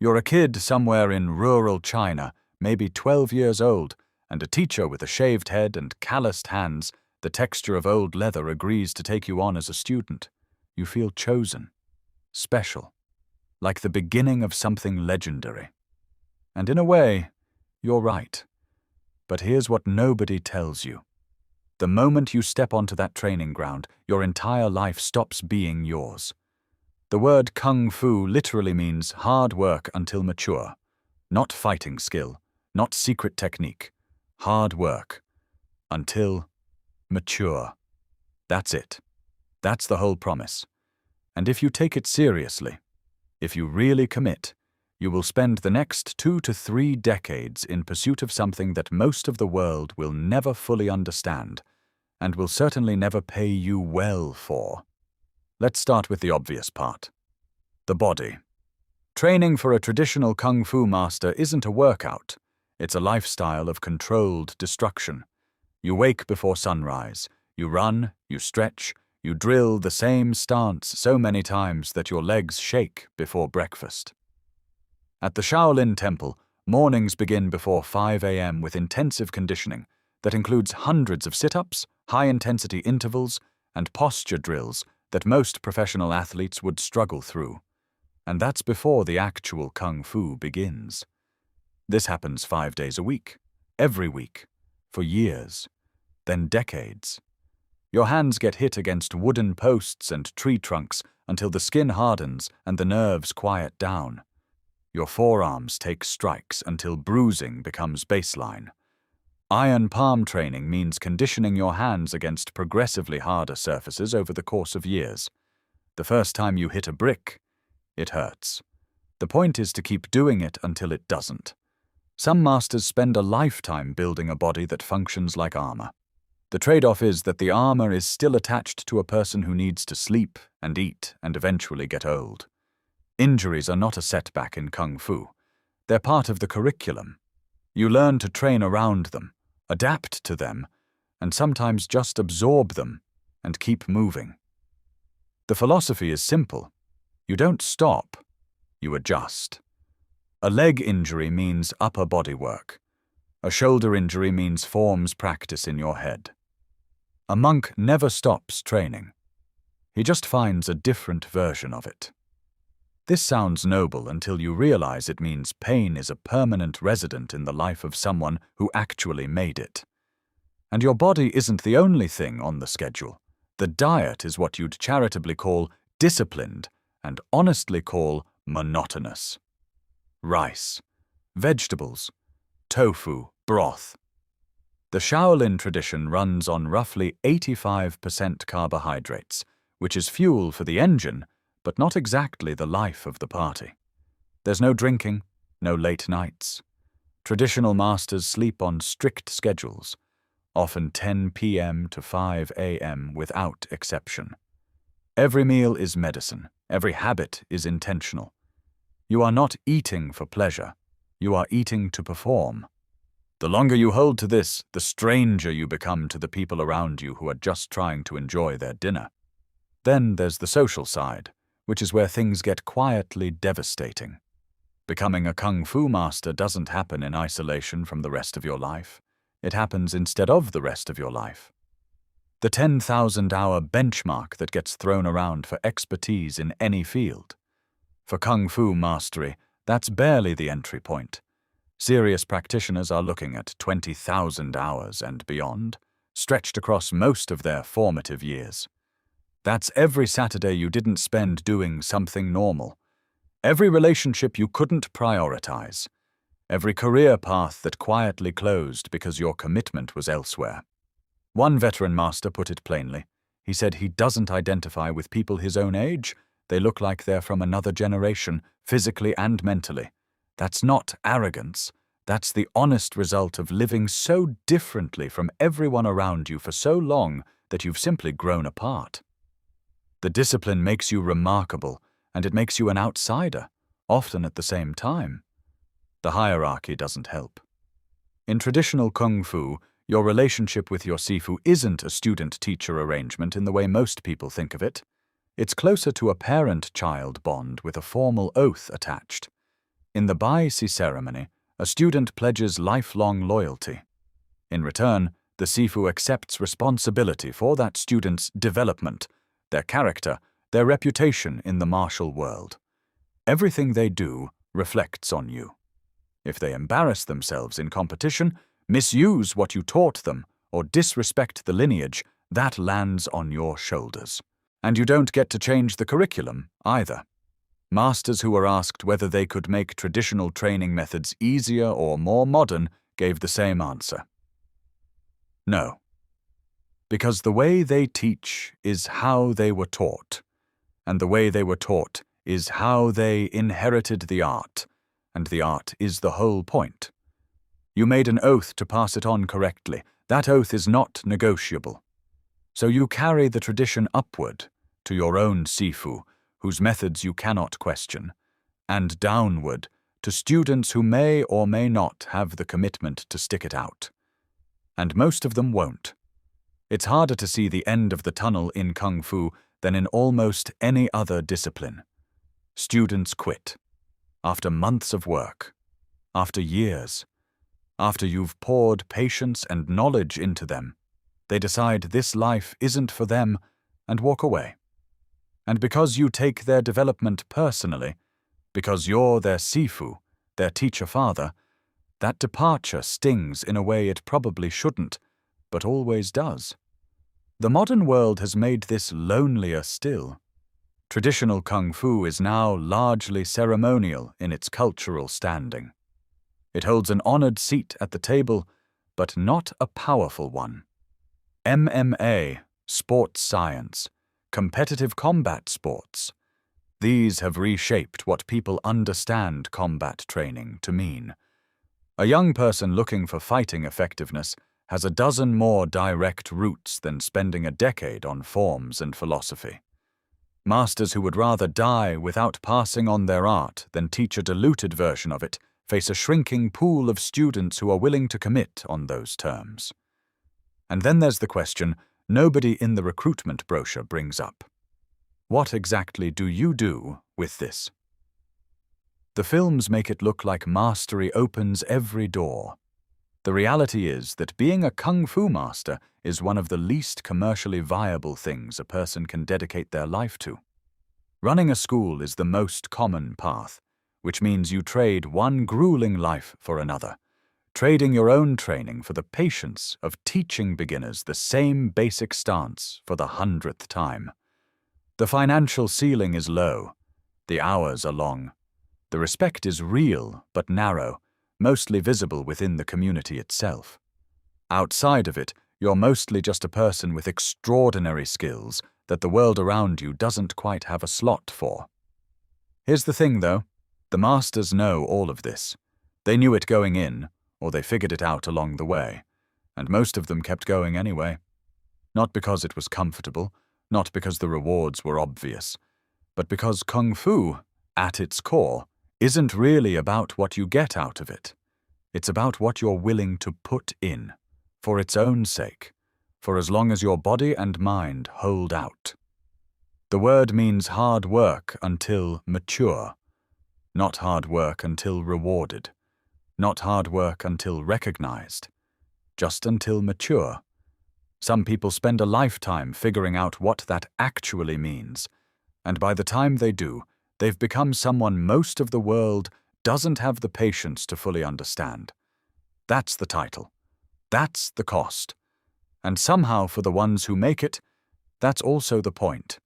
You're a kid somewhere in rural China, maybe 12 years old, and a teacher with a shaved head and calloused hands, the texture of old leather, agrees to take you on as a student. You feel chosen, special, like the beginning of something legendary. And in a way, you're right. But here's what nobody tells you. The moment you step onto that training ground, your entire life stops being yours. The word kung fu literally means hard work until mature. Not fighting skill, not secret technique. Hard work until mature. That's it. That's the whole promise. And if you take it seriously, if you really commit, you will spend the next 2 to 3 decades in pursuit of something that most of the world will never fully understand, and will certainly never pay you well for. Let's start with the obvious part. The body. Training for a traditional kung fu master isn't a workout. It's a lifestyle of controlled destruction. You wake before sunrise. You run, you stretch, you drill the same stance so many times that your legs shake before breakfast. At the Shaolin Temple, mornings begin before 5 a.m. with intensive conditioning that includes hundreds of sit-ups, high-intensity intervals, and posture drills that most professional athletes would struggle through. And that's before the actual kung fu begins. This happens 5 days a week, every week, for years, then decades. Your hands get hit against wooden posts and tree trunks until the skin hardens and the nerves quiet down. Your forearms take strikes until bruising becomes baseline. Iron palm training means conditioning your hands against progressively harder surfaces over the course of years. The first time you hit a brick, it hurts. The point is to keep doing it until it doesn't. Some masters spend a lifetime building a body that functions like armor. The trade-off is that the armor is still attached to a person who needs to sleep and eat and eventually get old. Injuries are not a setback in kung fu. They're part of the curriculum. You learn to train around them, adapt to them, and sometimes just absorb them and keep moving. The philosophy is simple. You don't stop, you adjust. A leg injury means upper body work. A shoulder injury means forms practice in your head. A monk never stops training. He just finds a different version of it. This sounds noble until you realize it means pain is a permanent resident in the life of someone who actually made it. And your body isn't the only thing on the schedule. The diet is what you'd charitably call disciplined and honestly call monotonous. Rice, vegetables, tofu, broth. The Shaolin tradition runs on roughly 85% carbohydrates, which is fuel for the engine, but not exactly the life of the party. There's no drinking, no late nights. Traditional masters sleep on strict schedules, often 10 p.m. to 5 a.m. without exception. Every meal is medicine, every habit is intentional. You are not eating for pleasure, you are eating to perform. The longer you hold to this, the stranger you become to the people around you who are just trying to enjoy their dinner. Then there's the social side, which is where things get quietly devastating. Becoming a kung fu master doesn't happen in isolation from the rest of your life. It happens instead of the rest of your life. The 10,000-hour benchmark that gets thrown around for expertise in any field. For kung fu mastery, that's barely the entry point. Serious practitioners are looking at 20,000 hours and beyond, stretched across most of their formative years. That's every Saturday you didn't spend doing something normal. Every relationship you couldn't prioritize. Every career path that quietly closed because your commitment was elsewhere. One veteran master put it plainly. He said he doesn't identify with people his own age. They look like they're from another generation, physically and mentally. That's not arrogance. That's the honest result of living so differently from everyone around you for so long that you've simply grown apart. The discipline makes you remarkable, and it makes you an outsider, often at the same time. The hierarchy doesn't help. In traditional kung fu, your relationship with your sifu isn't a student-teacher arrangement in the way most people think of it. It's closer to a parent-child bond with a formal oath attached. In the Bai-Si ceremony, a student pledges lifelong loyalty. In return, the Sifu accepts responsibility for that student's development, their character, their reputation in the martial world. Everything they do reflects on you. If they embarrass themselves in competition, misuse what you taught them, or disrespect the lineage, that lands on your shoulders. And you don't get to change the curriculum, either. Masters who were asked whether they could make traditional training methods easier or more modern gave the same answer. No. Because the way they teach is how they were taught, and the way they were taught is how they inherited the art, and the art is the whole point. You made an oath to pass it on correctly. That oath is not negotiable. So you carry the tradition upward to your own Sifu, whose methods you cannot question, and downward to students who may or may not have the commitment to stick it out. And most of them won't. It's harder to see the end of the tunnel in Kung Fu than in almost any other discipline. Students quit. After months of work. After years. After you've poured patience and knowledge into them, they decide this life isn't for them and walk away. And because you take their development personally, because you're their Sifu, their teacher-father, that departure stings in a way it probably shouldn't, but always does. The modern world has made this lonelier still. Traditional Kung Fu is now largely ceremonial in its cultural standing. It holds an honored seat at the table, but not a powerful one. MMA, sports science, competitive combat sports. These have reshaped what people understand combat training to mean. A young person looking for fighting effectiveness has a dozen more direct routes than spending a decade on forms and philosophy. Masters who would rather die without passing on their art than teach a diluted version of it face a shrinking pool of students who are willing to commit on those terms. And then there's the question nobody in the recruitment brochure brings up. What exactly do you do with this? The films make it look like mastery opens every door. The reality is that being a Kung Fu master is one of the least commercially viable things a person can dedicate their life to. Running a school is the most common path, which means you trade one grueling life for another, trading your own training for the patience of teaching beginners the same basic stance for the 100th time. The financial ceiling is low, the hours are long. The respect is real but narrow, mostly visible within the community itself. Outside of it, you're mostly just a person with extraordinary skills that the world around you doesn't quite have a slot for. Here's the thing, though. The masters know all of this. They knew it going in, or they figured it out along the way, and most of them kept going anyway. Not because it was comfortable, not because the rewards were obvious, but because Kung Fu, at its core, isn't really about what you get out of it. It's about what you're willing to put in, for its own sake, for as long as your body and mind hold out. The word means hard work until mature, not hard work until rewarded, not hard work until recognized, just until mature. Some people spend a lifetime figuring out what that actually means, and by the time they do, they've become someone most of the world doesn't have the patience to fully understand. That's the title. That's the cost. And somehow for the ones who make it, that's also the point.